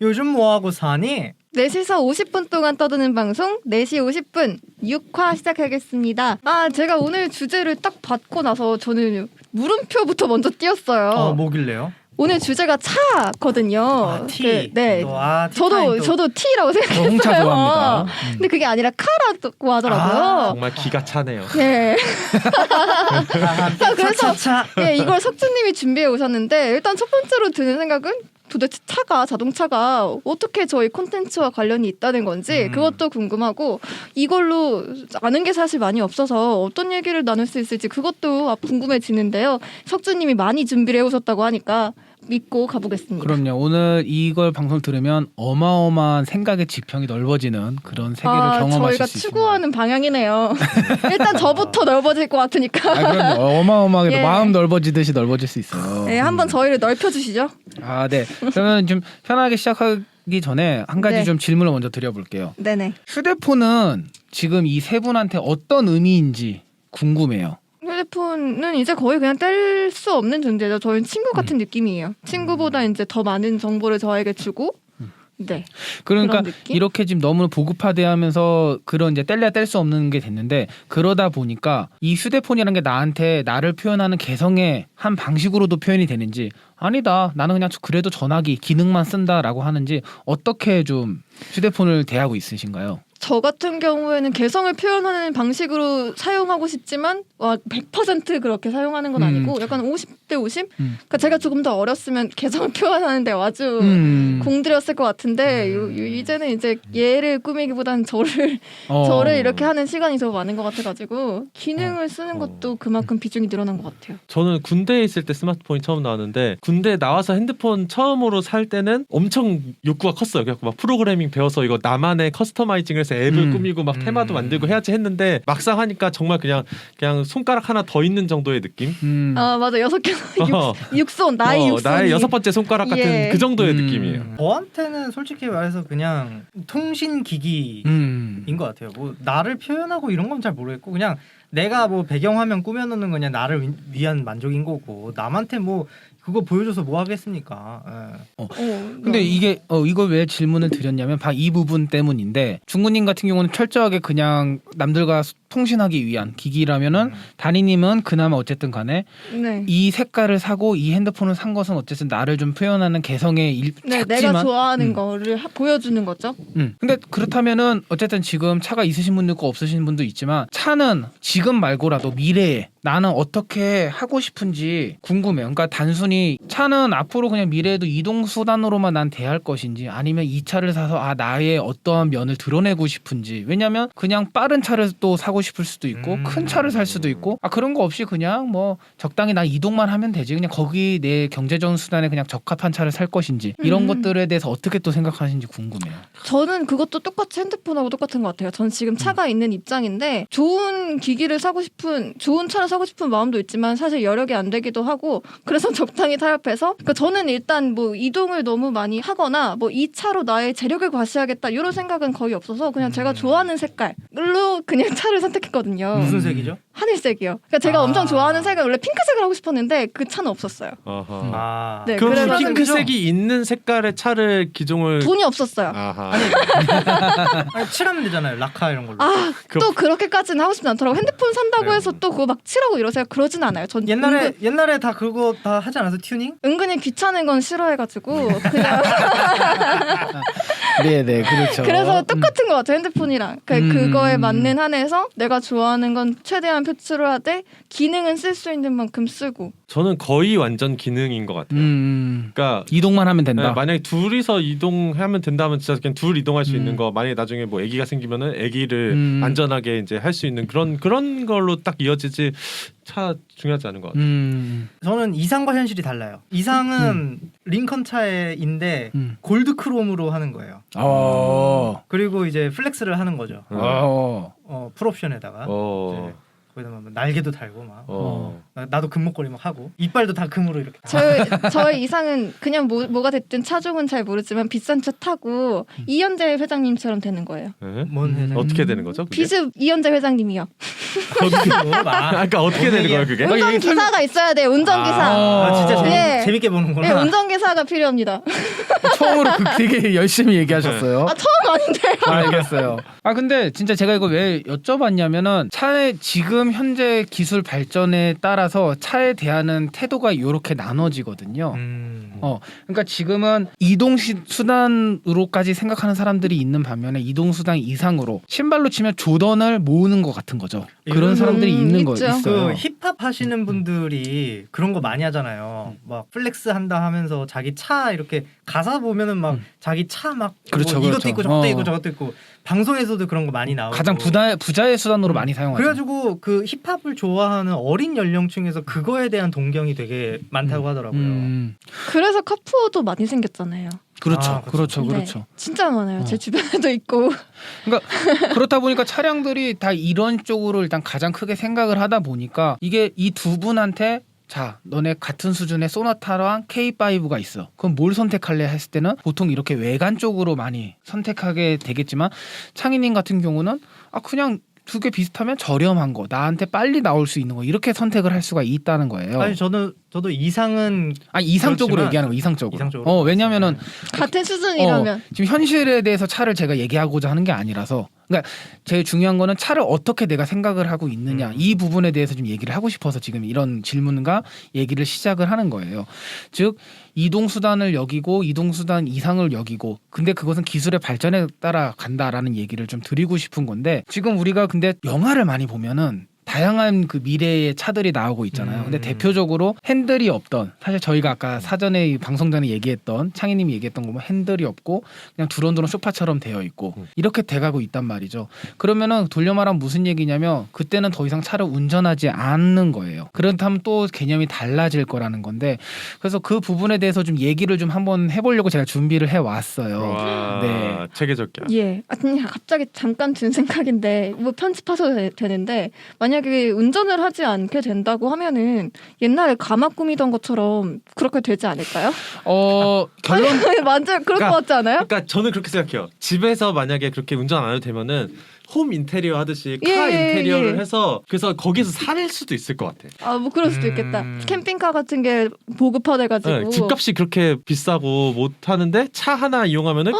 요즘 뭐하고 사니? 4시서 50분 동안 떠드는 방송 4시 50분 6화 시작하겠습니다. 제가 오늘 주제를 딱 받고 나서 저는 물음표부터 먼저 띄웠어요. 뭐길래요? 오늘 주제가 차거든요. 티. 네. 저도 T라고 생각했어요. 홍차 좋아합니다. 근데 그게 아니라 카라고 하더라고요. 정말 기가 차네요. 네. 그래서 차. 네, 이걸 석주님이 준비해 오셨는데 일단 첫 번째로 드는 생각은 도대체 자동차가 어떻게 저희 콘텐츠와 관련이 있다는 건지 그것도 궁금하고 이걸로 아는 게 사실 많이 없어서 어떤 얘기를 나눌 수 있을지 그것도 궁금해지는데요. 석주님이 많이 준비를 해오셨다고 하니까 믿고 가보겠습니다. 그럼요. 오늘 이걸 방송 들으면 어마어마한 생각의 지평이 넓어지는 그런 세계를 경험하실 수 저희가 있습니다. 추구하는 방향이네요. 일단 저부터 넓어질 것 같으니까. 그럼요. 어마어마하게 예. 마음 넓어지듯이 넓어질 수 있어요. 네, 한번 저희를 넓혀주시죠. 네. 그러면 좀 편하게 시작하기 전에 한 가지 네. 좀 질문을 먼저 드려볼게요. 네네. 휴대폰은 지금 이 세 분한테 어떤 의미인지 궁금해요. 휴대폰은 이제 거의 그냥 뗄 수 없는 존재죠. 저희는 친구 같은 느낌이에요. 친구보다 이제 더 많은 정보를 저에게 주고, 네. 그러니까 그런 느낌? 이렇게 지금 너무 보급화돼하면서 그런 이제 뗄래야 뗄 수 없는 게 됐는데 그러다 보니까 이 휴대폰이라는 게 나한테 나를 표현하는 개성의 한 방식으로도 표현이 되는지 아니다 나는 그냥 그래도 전화기 기능만 쓴다라고 하는지 어떻게 좀 휴대폰을 대하고 있으신가요? 저 같은 경우에는 개성을 표현하는 방식으로 사용하고 싶지만 100% 그렇게 사용하는 건 아니고 약간 50대 50? 그러니까 제가 조금 더 어렸으면 개성을 표현하는데 아주 공들였을 것 같은데 이제는 이제 얘를 꾸미기보다는 저를 이렇게 하는 시간이 더 많은 것 같아가지고 기능을 쓰는 것도 그만큼 비중이 늘어난 것 같아요. 저는 군대에 있을 때 스마트폰이 처음 나왔는데 군대 나와서 핸드폰 처음으로 살 때는 엄청 욕구가 컸어요. 그래서 막 프로그래밍 배워서 이거 나만의 커스터마이징을 해서 앱을 꾸미고 막 테마도 만들고 해야지 했는데 막상 하니까 정말 그냥 손가락 하나 더 있는 정도의 느낌? 맞아 6개 육손 나의 육손 나의 6번째 손가락 같은 예. 그 정도의 느낌이에요. 저한테는 솔직히 말해서 그냥 통신 기기인 것 같아요. 뭐 나를 표현하고 이런 건 잘 모르겠고 그냥 내가 뭐 배경화면 꾸며놓는 거냐 나를 위한 만족인 거고 남한테 뭐 그거 보여줘서 뭐 하겠습니까? 근데 이게 이걸 왜 질문을 드렸냐면 이 부분 때문인데 중구님 같은 경우는 철저하게 그냥 남들과 통신하기 위한 기기라면은 다니님은 그나마 어쨌든 간에 네. 이 색깔을 사고 이 핸드폰을 산 것은 어쨌든 나를 좀 표현하는 개성의 네, 작지만 내가 좋아하는 거를 보여주는 거죠. 근데 그렇다면은 어쨌든 지금 차가 있으신 분도 있고 없으신 분도 있지만 차는 지금 말고라도 미래에 나는 어떻게 하고 싶은지 궁금해요. 그러니까 단순히 차는 앞으로 그냥 미래에도 이동 수단으로만 난 대할 것인지 아니면 이 차를 사서 나의 어떠한 면을 드러내고 싶은지 왜냐면 그냥 빠른 차를 또 사고 싶을 수도 있고 큰 차를 살 수도 있고 그런 거 없이 그냥 뭐 적당히 나 이동만 하면 되지 그냥 거기 내 경제적 수단에 그냥 적합한 차를 살 것인지 이런 것들에 대해서 어떻게 또 생각하시는지 궁금해요. 저는 그것도 똑같이 핸드폰하고 똑같은 것 같아요. 전 지금 차가 있는 입장인데 좋은 기기를 사고 싶은 좋은 차를 사고 싶은 마음도 있지만 사실 여력이 안 되기도 하고 그래서 적당히 타협해서 그러니까 저는 일단 뭐 이동을 너무 많이 하거나 뭐 이 차로 나의 재력을 과시하겠다 이런 생각은 거의 없어서 그냥 제가 좋아하는 색깔로 그냥 차를 선택했거든요. 무슨 색이죠? 하늘색이요. 그러니까 제가 엄청 좋아하는 색은 원래 핑크색을 하고 싶었는데 그 차는 없었어요. 네, 그럼 그래서 핑크색이 있는 색깔의 차를 기종을 돈이 없었어요. 아니, 칠하면 되잖아요. 라카 이런 걸로. 또 그렇게까지는 하고 싶지 않더라고. 핸드폰 산다고 해서 또 그거 막 칠하고 이러세요. 그러진 않아요. 전 옛날에 다 그거 다 하지 않았어 튜닝? 은근히 귀찮은 건 싫어해가지고 그냥 네네 그렇죠. 그래서 똑같은 것 같아요. 핸드폰이랑 그거에 맞는 한에서 내가 좋아하는 건 최대한 표출을 하되 기능은 쓸 수 있는 만큼 쓰고. 저는 거의 완전 기능인 것 같아요. 그러니까 이동만 하면 된다. 네, 만약에 둘이서 이동하면 된다면 진짜 그냥 둘 이동할 수 있는 거. 만약에 나중에 뭐 아기가 생기면은 아기를 안전하게 이제 할 수 있는 그런 걸로 딱 이어지지. 차 중요하지 않은 것 같아요. 저는 이상과 현실이 달라요. 이상은 링컨 차인데 골드 크롬으로 하는 거예요. 그리고 이제 플렉스를 하는 거죠. 풀옵션에다가 이제 거기다 막 날개도 달고 막 나도 금목걸이 막 하고 이빨도 다 금으로 이렇게 저의 이상은 그냥 뭐가 됐든 차종은 잘 모르지만 비싼 차 타고 이현재 회장님처럼 되는 거예요. 뭔 회장? 어떻게 되는 거죠? 그게? 비습 이현재 회장님이요. 그러니까 어떻게 되는 거야 그게? 운전기사가 있어야 돼요. 운전기사. 아 진짜 예. 재밌게 보는구나. 네, 운전기사가 필요합니다. 처음으로 되게 열심히 얘기하셨어요. 아 처음 아닌데요. 알겠어요. 아 근데 진짜 제가 이거 왜 여쭤봤냐면은 차의 지금 현재 기술 발전에 따라서 차에 대한 태도가 이렇게 나눠지거든요. 그러니까 지금은 이동 수단으로까지 생각하는 사람들이 있는 반면에 이동 수단 이상으로 신발로 치면 조던을 모으는 것 같은 거죠. 그런 사람들이 있는 거 있죠. 있어요. 그 힙합 하시는 분들이 그런 거 많이 하잖아요. 막 플렉스 한다 하면서 자기 차 이렇게 가사 보면은 막 자기 차 막 그렇죠, 뭐 이것도 그렇죠. 있고 저것도 있고 저것도 있고 방송에서도 그런 거 많이 나오고 가장 부자의 수단으로 많이 사용하죠. 그래가지고 그 힙합을 좋아하는 어린 연령층에서 그거에 대한 동경이 되게 많다고 하더라고요. 그래서 카푸어도 많이 생겼잖아요. 그렇죠, 아, 그렇죠, 네, 그렇죠. 진짜 많아요. 제 주변에도 있고. 그러니까 그렇다 보니까 차량들이 다 이런 쪽으로 일단 가장 크게 생각을 하다 보니까 이게 이 두 분한테 자, 너네 같은 수준의 소나타랑 K5가 있어. 그럼 뭘 선택할래 했을 때는 보통 이렇게 외관 쪽으로 많이 선택하게 되겠지만 창희님 같은 경우는 그냥 두 개 비슷하면 저렴한 거, 나한테 빨리 나올 수 있는 거 이렇게 선택을 할 수가 있다는 거예요. 아니 저도 이상은 이상 쪽으로 그렇지만 얘기하는 거, 이상 쪽으로. 이상적으로. 왜냐면은 같은 수준이라면. 지금 현실에 대해서 차를 제가 얘기하고자 하는 게 아니라서, 그러니까 제일 중요한 거는 차를 어떻게 내가 생각을 하고 있느냐 이 부분에 대해서 좀 얘기를 하고 싶어서 지금 이런 질문과 얘기를 시작을 하는 거예요. 즉 이동 수단을 여기고 이동 수단 이상을 여기고, 근데 그것은 기술의 발전에 따라 간다라는 얘기를 좀 드리고 싶은 건데, 지금 우리가 근데 영화를 많이 보면은 다양한 그 미래의 차들이 나오고 있잖아요. 근데 대표적으로 핸들이 없던, 사실 저희가 아까 사전에 방송 전에 얘기했던, 창희님이 얘기했던 거 보면 핸들이 없고 그냥 두런두런 소파처럼 되어 있고 이렇게 돼가고 있단 말이죠. 그러면은 돌려 말하면 무슨 얘기냐면 그때는 더 이상 차를 운전하지 않는 거예요. 그렇다면 또 개념이 달라질 거라는 건데, 그래서 그 부분에 대해서 좀 얘기를 좀 한번 해보려고 제가 준비를 해왔어요. 와, 네. 체계적이야. 예. 그냥 갑자기 잠깐 든 생각인데 뭐 편집하셔도 되는데, 만약에 운전을 하지 않게 된다고 하면은 옛날에 가마 꾸미던 것처럼 그렇게 되지 않을까요? 결론 완전 그럴 것 같지 않아요? 그러니까 저는 그렇게 생각해요. 집에서 만약에 그렇게 운전 안 해도 되면은 홈 인테리어 하듯이 카 인테리어를 해서 그래서 거기서 살 수도 있을 것 같아. 뭐 그럴 수도 있겠다. 캠핑카 같은 게 보급화돼가지고. 네, 집값이 그렇게 비싸고 못 하는데 차 하나 이용하면은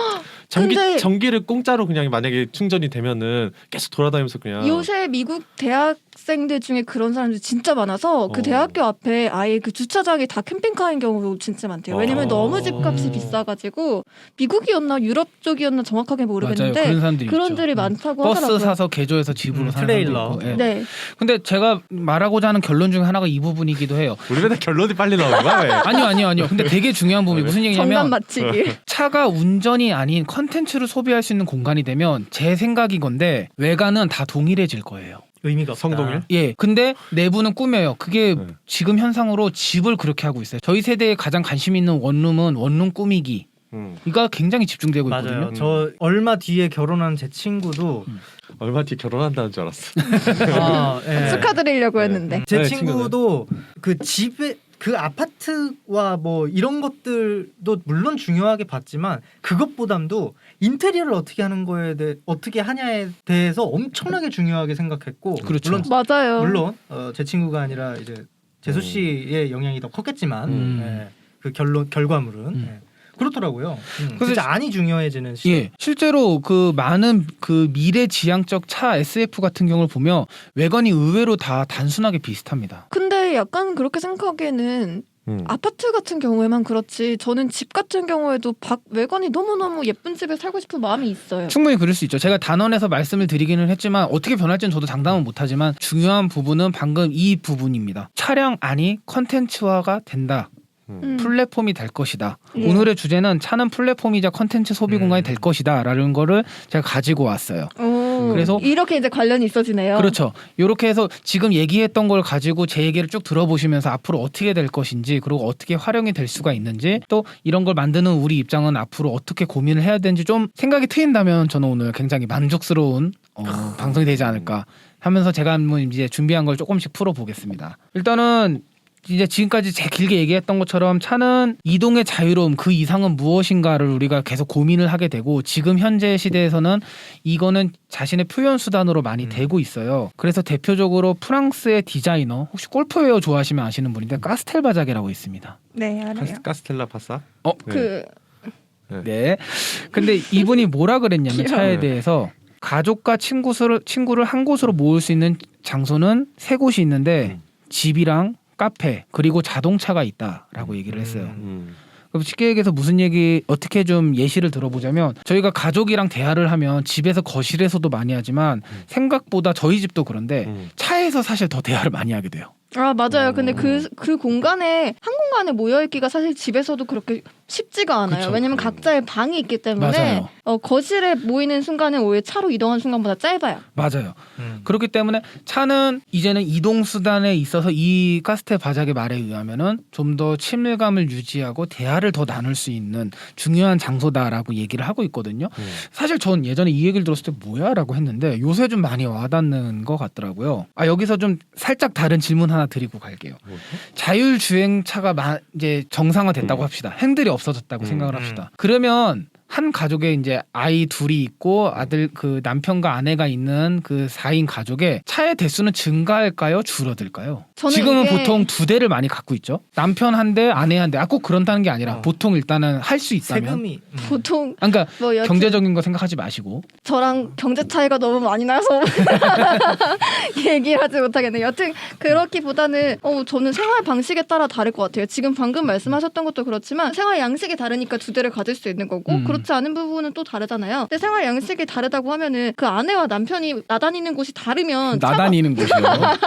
근데 전기를 공짜로 그냥 만약에 충전이 되면은 계속 돌아다니면서 그냥. 요새 미국 대학생들 중에 그런 사람들이 진짜 많아서 그 대학교 앞에 아예 그 주차장이 다 캠핑카인 경우도 진짜 많대요. 왜냐면 너무 집값이 비싸가지고, 미국이었나 유럽 쪽이었나 정확하게 모르겠는데 맞아요. 그런 사람들이 그런들이 있죠. 많다고 버스 하더라고요. 사서 개조해서 집으로 사는 트레일러. 사람도 있고. 예. 네. 근데 제가 말하고자 하는 결론 중에 하나가 이 부분이기도 해요. 우리 맨날 결론이 빨리 나오는 거야 왜? 아니요. 근데 되게 중요한 부분이 무슨 정답 얘기냐면, 맞히기. 차가 운전이 아닌 컨텐츠를 소비할 수 있는 공간이 되면 제 생각이건데 외관은 다 동일해질 거예요. 의미가 없다. 성동일? 예. 근데 내부는 꾸며요. 그게 네. 지금 현상으로 집을 그렇게 하고 있어요. 저희 세대에 가장 관심 있는 원룸은 원룸 꾸미기. 이가 굉장히 집중되고 있거든요. 맞아요. 저 얼마 뒤에 결혼한 제 친구도 얼마 뒤에 결혼한다는 줄 알았어. 예. 축하드리려고 했는데. 제 네, 친구도 그 집에 그 아파트와 뭐 이런 것들도 물론 중요하게 봤지만 그것보담도 인테리어를 어떻게 하는 거에 대해 어떻게 하냐에 대해서 엄청나게 중요하게 생각했고, 그렇죠. 맞아요. 물론 제 친구가 아니라 이제 재수 씨의 영향이 더 컸겠지만 예, 그 결과물은 예. 그렇더라고요. 그래서 진짜 안이 중요해지는 시대. 예, 실제로 그 많은 그 미래 지향적 차 SF 같은 경우를 보면 외관이 의외로 다 단순하게 비슷합니다. 근데 약간 그렇게 생각하기에는 아파트 같은 경우에만 그렇지, 저는 집 같은 경우에도 외관이 너무너무 예쁜 집에 살고 싶은 마음이 있어요. 충분히 그럴 수 있죠. 제가 단언해서 말씀을 드리기는 했지만 어떻게 변할지는 저도 장담은 못하지만 중요한 부분은 방금 이 부분입니다. 차량 안이 컨텐츠화가 된다. 플랫폼이 될 것이다. 예. 오늘의 주제는 차는 플랫폼이자 컨텐츠 소비 공간이 될 것이다 라는 거를 제가 가지고 왔어요. 그래서 이렇게 이제 관련이 있어지네요. 그렇죠. 이렇게 해서 지금 얘기했던 걸 가지고 제 얘기를 쭉 들어보시면서 앞으로 어떻게 될 것인지, 그리고 어떻게 활용이 될 수가 있는지, 또 이런 걸 만드는 우리 입장은 앞으로 어떻게 고민을 해야 되는지 좀 생각이 트인다면 저는 오늘 굉장히 만족스러운 방송이 되지 않을까 하면서 제가 한번 이제 준비한 걸 조금씩 풀어보겠습니다. 일단은 이제 지금까지 제 길게 얘기했던 것처럼 차는 이동의 자유로움 그 이상은 무엇인가를 우리가 계속 고민을 하게 되고 지금 현재 시대에서는 이거는 자신의 표현 수단으로 많이 되고 있어요. 그래서 대표적으로 프랑스의 디자이너 혹시 골프웨어 좋아하시면 아시는 분인데 까스텔 바자게라고 있습니다. 네, 알아요. 카스텔라 파사? 그 네. 근데 이분이 뭐라 그랬냐면 귀여워. 차에 대해서 가족과 친구를 한 곳으로 모을 수 있는 장소는 3곳이 있는데 집이랑 카페 그리고 자동차가 있다라고 얘기를 했어요. 그럼 쉽게 얘기해서 무슨 얘기 어떻게 좀 예시를 들어보자면 저희가 가족이랑 대화를 하면 집에서 거실에서도 많이 하지만 생각보다 저희 집도 그런데 차에서 사실 더 대화를 많이 하게 돼요. 아 맞아요. 근데 그 공간에 한 공간에 모여 있기가 사실 집에서도 그렇게 쉽지가 않아요. 그쵸. 왜냐면 각자의 방이 있기 때문에 맞아요. 거실에 모이는 순간은 오히려 차로 이동하는 순간보다 짧아요. 맞아요. 그렇기 때문에 차는 이제는 이동 수단에 있어서 이 카스텔 바자게 말에 의하면은 좀 더 친밀감을 유지하고 대화를 더 나눌 수 있는 중요한 장소다라고 얘기를 하고 있거든요. 사실 전 예전에 이 얘기를 들었을 때 뭐야라고 했는데 요새 좀 많이 와닿는 것 같더라고요. 아 여기서 좀 살짝 다른 질문 하나 드리고 갈게요. 자율주행차가 이제 정상화됐다고 합시다. 핸들이 없어졌다고 생각을 합시다. 그러면 한 가족에 이제 아이 둘이 있고 아들 그 남편과 아내가 있는 그 4인 가족의 차의 대수는 증가할까요? 줄어들까요? 저는 지금은 이게- 보통 2대를 많이 갖고 있죠. 남편 한 대, 아내 한 대. 아 꼭 그런다는 게 아니라 보통 일단은 할 수 있다면. 세금이 보통 그러니까 뭐 여튼 경제적인 거 생각하지 마시고. 저랑 경제 차이가 너무 많이 나서 얘기하지 못하겠네요. 여튼 그렇기보다는 저는 생활 방식에 따라 다를 것 같아요. 지금 방금 말씀하셨던 것도 그렇지만 생활 양식이 다르니까 2대를 가질 수 있는 거고 그렇지 않은 부분은 또 다르잖아요. 근데 생활 양식이 다르다고 하면은 그 아내와 남편이 나다니는 곳이 다르면 나다니는 곳이요.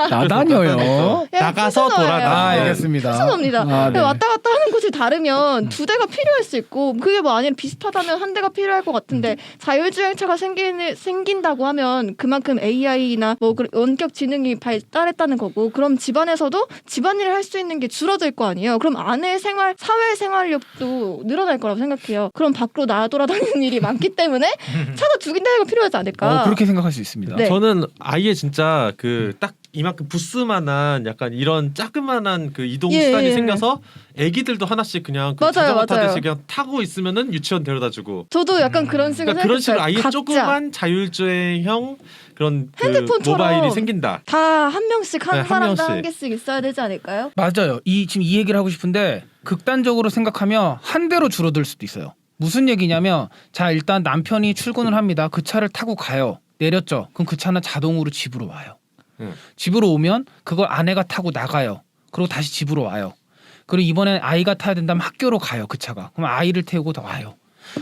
나다녀요. 나가서 돌아다. 알겠습니다. 죄송합니다. 아, 네. 왔다 갔다 하는 곳이 다르면 2대가 필요할 수 있고 그게 뭐 아니라 비슷하다면 한 대가 필요할 것 같은데 자율주행차가 생긴다고 하면 그만큼 AI나 뭐 원격 지능이 발달했다는 거고 그럼 집안에서도 집안일을 할 수 있는 게 줄어들 거 아니에요. 그럼 아내의 사회 생활력도 늘어날 거라고 생각해요. 그럼 밖으로 돌아다니는 일이 많기 때문에 차가 2대가 필요하지 않을까. 그렇게 생각할 수 있습니다. 네. 저는 아예 진짜 그 딱 이만큼 부스만한 약간 이런 자그만한 그 이동 예, 수단이 예. 생겨서 애기들도 하나씩 그냥 그 맞아요, 자전거 타듯이 맞아요. 그냥 타고 있으면은 유치원 데려다주고. 저도 약간 그런 식으로 그러니까 그런 식으로 아예 각자 조그만 자율주행형 그런 그 핸드폰처럼 모바일이 생긴다. 다 한 명씩 한 네, 한 사람당 한 명씩. 개씩 있어야 되지 않을까요? 맞아요. 지금 이 얘기를 하고 싶은데 극단적으로 생각하면 한 대로 줄어들 수도 있어요. 무슨 얘기냐면 자 일단 남편이 출근을 합니다. 그 차를 타고 가요. 내렸죠. 그럼 그 차는 자동으로 집으로 와요. 집으로 오면 그걸 아내가 타고 나가요. 그리고 다시 집으로 와요. 그리고 이번엔 아이가 타야 된다면 학교로 가요. 그 차가. 그럼 아이를 태우고 더 와요.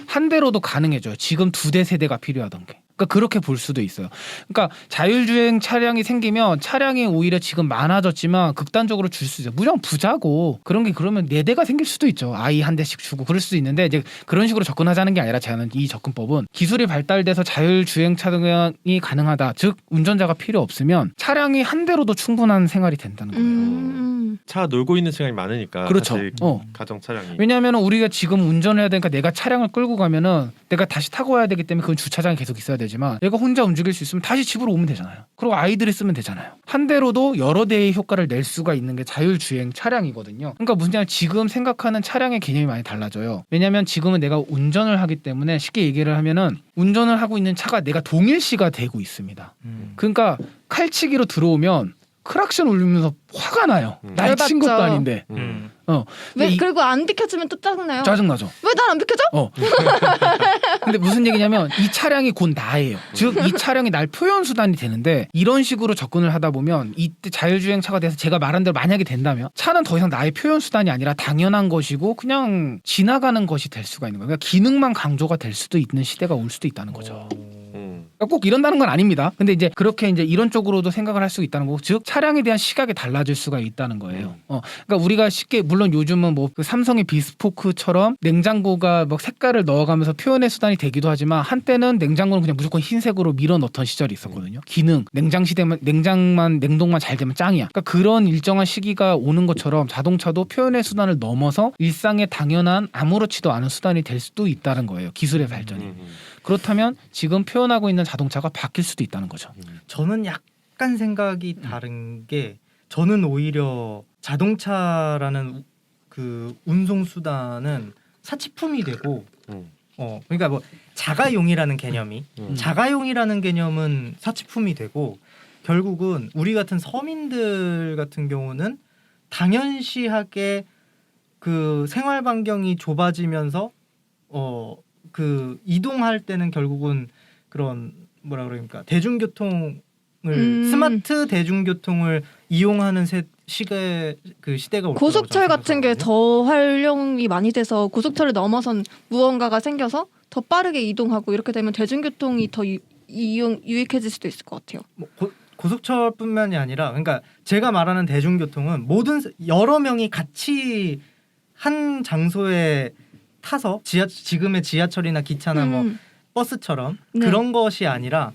한 대로도 가능해져요. 지금 2대, 3대가 필요하던 게. 그러니까 그렇게 볼 수도 있어요. 그러니까 자율주행 차량이 생기면 차량이 오히려 지금 많아졌지만 극단적으로 줄 수 있어요. 무조건 부자고 그런 게 그러면 4대가 생길 수도 있죠. 아이 한 대씩 주고 그럴 수도 있는데 이제 그런 식으로 접근하자는 게 아니라 저는 이 접근법은 기술이 발달돼서 자율주행 차량이 가능하다. 즉 운전자가 필요 없으면 차량이 한 대로도 충분한 생활이 된다는 거예요. 차 놀고 있는 시간이 많으니까. 그렇죠. 사실 가정 차량이. 왜냐하면 우리가 지금 운전을 해야 되니까 내가 차량을 끌고 가면은 내가 다시 타고 와야 되기 때문에 그건 주차장에 계속 있어야 되지만 내가 혼자 움직일 수 있으면 다시 집으로 오면 되잖아요. 그리고 아이들이 쓰면 되잖아요. 한 대로도 여러 대의 효과를 낼 수가 있는 게 자율주행 차량이거든요. 그러니까 무슨 얘기냐면 지금 생각하는 차량의 개념이 많이 달라져요. 왜냐하면 지금은 내가 운전을 하기 때문에 쉽게 얘기를 하면은 운전을 하고 있는 차가 내가 동일시가 되고 있습니다. 그러니까 칼치기로 들어오면 크락션 울리면서 화가 나요. 날 친 것도 열받죠. 아닌데. 왜 그리고 안 비켜주면 또 짜증나요. 짜증나죠. 왜 난 안 비켜줘? 근데 무슨 얘기냐면 이 차량이 곧 나예요. 즉 이 차량이 날 표현 수단이 되는데 이런 식으로 접근을 하다 보면 이때 자율주행차가 돼서 제가 말한 대로 만약에 된다면 차는 더 이상 나의 표현 수단이 아니라 당연한 것이고 그냥 지나가는 것이 될 수가 있는 거예요. 그러니까 기능만 강조가 될 수도 있는 시대가 올 수도 있다는 거죠. 그러니까 꼭 이런다는 건 아닙니다. 근데 이제 그렇게 이제 이런 쪽으로도 생각을 할 수 있다는 거고, 즉 차량에 대한 시각이 달라질 수가 있다는 거예요. 그러니까 우리가 쉽게 물론 요즘은 뭐 그 삼성의 비스포크처럼 냉장고가 뭐 색깔을 넣어가면서 표현의 수단이 되기도 하지만 한때는 냉장고는 그냥 무조건 흰색으로 밀어 넣던 시절이 있었거든요. 기능 냉장 시대만 냉동만 잘 되면 짱이야. 그러니까 그런 일정한 시기가 오는 것처럼 자동차도 표현의 수단을 넘어서 일상의 당연한 아무렇지도 않은 수단이 될 수도 있다는 거예요. 기술의 발전이. 그렇다면 지금 표현하고 있는 자동차가 바뀔 수도 있다는 거죠. 저는 약간 생각이 다른 게 저는 오히려 자동차라는 그 운송 수단은 사치품이 되고 그러니까 뭐 자가용이라는 개념이 자가용이라는 개념은 사치품이 되고 결국은 우리 같은 서민들 같은 경우는 당연시하게 그 생활 반경이 좁아지면서 그 이동할 때는 결국은 그런 뭐라 그러니까 대중교통을 스마트 대중교통을 이용하는 시대가 올 고속철 거라고 같은 게 더 활용이 많이 돼서 고속철을 넘어선 무언가가 생겨서 더 빠르게 이동하고 이렇게 되면 대중교통이 더 유익해질 수도 있을 것 같아요. 뭐 고속철뿐만이 아니라 그러니까 제가 말하는 대중교통은 모든 여러 명이 같이 한 장소에 타서 지금의 지하철이나 기차나 뭐 버스처럼 네. 그런 것이 아니라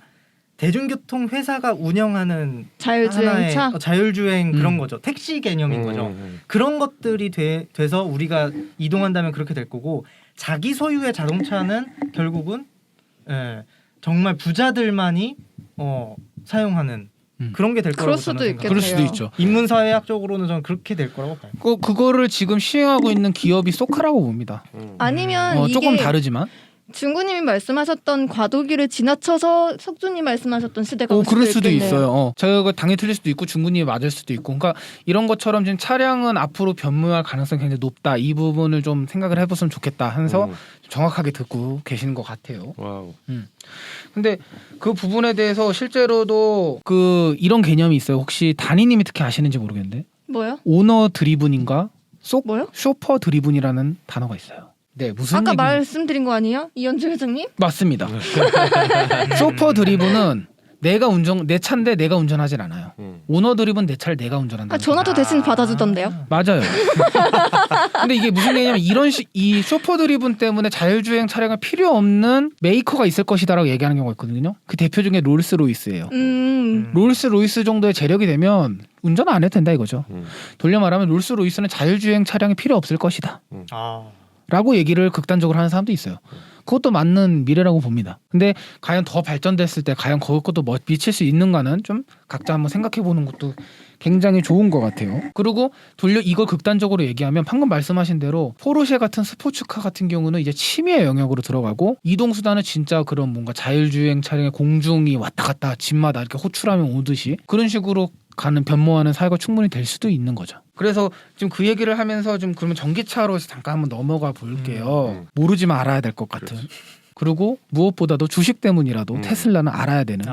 대중교통 회사가 운영하는 자율주행차? 하나의 자율주행 그런 거죠. 택시 개념인 거죠. 그런 것들이 돼서 우리가 이동한다면 그렇게 될 거고 자기 소유의 자동차는 결국은 정말 부자들만이 사용하는 그런 게 될 거라고 그럴 저는 수도 생각해요. 그럴 수도 있죠. 인문사회학적으로는 저는 그렇게 될 거라고 봐요. 그거를 지금 시행하고 있는 기업이 소카라고 봅니다. 아니면 이게 조금 다르지만. 중구님이 말씀하셨던 과도기를 지나쳐서 석준님 말씀하셨던 시대가 올 그럴 수도 있겠네요. 있어요. 제가 당연히 틀릴 수도 있고 중구님이 맞을 수도 있고, 그러니까 이런 것처럼 지금 차량은 앞으로 변모할 가능성이 굉장히 높다. 이 부분을 좀 생각을 해봤으면 좋겠다 하면서 정확하게 듣고 계시는 것 같아요. 와우. 근데 그 부분에 대해서 실제로도 그 이런 개념이 있어요. 혹시 단위님이 특히 아시는지 모르겠는데 뭐요? 오너 드리븐인가 뭐요? 쇼퍼 드리븐이라는 단어가 있어요. 네, 무슨 아까 얘기? 말씀드린 거 아니에요? 이현주 회장님? 맞습니다. 쇼퍼 드리븐은 내 차인데 내가 운전하진 않아요. 오너 드리븐 내 차를 내가 운전한다. 전화도 대신 받아주던데요? 맞아요. 근데 이게 무슨 얘기냐면 이 쇼퍼 드리븐 때문에 자율주행 차량이 필요 없는 메이커가 있을 것이다라고 얘기하는 경우가 있거든요. 그 대표 중에 롤스로이스예요. 롤스로이스 정도의 재력이 되면 운전 안 해도 된다 이거죠. 돌려 말하면 롤스로이스는 자율주행 차량이 필요 없을 것이다. 라고 얘기를 극단적으로 하는 사람도 있어요. 그것도 맞는 미래라고 봅니다. 근데 과연 더 발전됐을 때 과연 그것도 미칠 수 있는가는 좀 각자 한번 생각해 보는 것도 굉장히 좋은 것 같아요. 그리고 이걸 극단적으로 얘기하면 방금 말씀하신 대로 포르쉐 같은 스포츠카 같은 경우는 이제 침해 영역으로 들어가고 이동수단은 진짜 그런 뭔가 자율주행 차량의 공중이 왔다 갔다 집마다 이렇게 호출하면 오듯이 그런 식으로 가는 변모하는 사회가 충분히 될 수도 있는 거죠. 그래서 지금 그 얘기를 하면서 좀 그러면 전기차로 해서 잠깐 한번 넘어가 볼게요. 모르지만 알아야 될 것 같은. 그리고 무엇보다도 주식 때문이라도 테슬라는 알아야 되는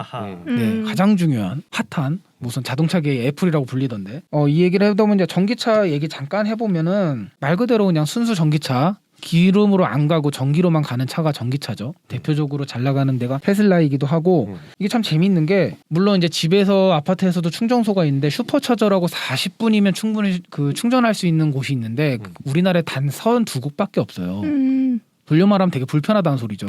가장 중요한 핫한 무슨 자동차계의 애플이라고 불리던데 이 얘기를 해도 이제 전기차 얘기 잠깐 해보면은 말 그대로 그냥 순수 전기차 기름으로 안 가고 전기로만 가는 차가 전기차죠. 대표적으로 잘 나가는 데가 테슬라이기도 하고 이게 참 재밌는 게 물론 이제 집에서 아파트에서도 충전소가 있는데 슈퍼차저라고 40분이면 충분히 그 충전할 수 있는 곳이 있는데 우리나라에 단 32곳밖에 없어요. 돌려 말하면 되게 불편하다는 소리죠.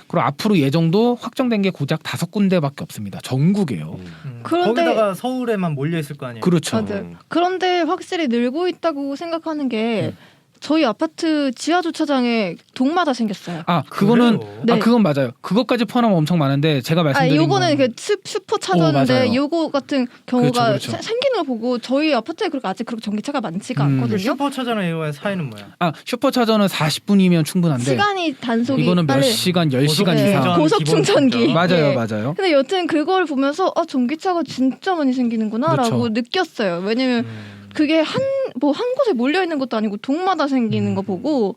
그리고 앞으로 예정도 확정된 게 고작 5군데밖에 없습니다. 전국에요. 그런데 거기다가 서울에만 몰려 있을 거 아니에요. 그렇죠. 맞아요. 그런데 확실히 늘고 있다고 생각하는 게 저희 아파트 지하 주차장에 동마다 생겼어요. 그거는 네. 그건 맞아요. 그것까지 포함하면 엄청 많은데 제가 말씀드린 요거는 그 슈퍼 차저인데 요거 같은 경우가 그렇죠. 생기는 걸 보고 저희 아파트에 아직 그렇게 전기차가 많지가 않거든요. 슈퍼차저나 이거의 차이는 뭐야? 슈퍼차저는 40분이면 충분한데 시간이 단속이 이거는 몇 빨리 시간 10시간 이상 고속 충전기. 맞아요. 예. 맞아요. 근데 여튼 그걸 보면서 전기차가 진짜 많이 생기는구나라고 그렇죠. 느꼈어요. 왜냐면 그게 한 곳에 몰려 있는 것도 아니고 동마다 생기는 거 보고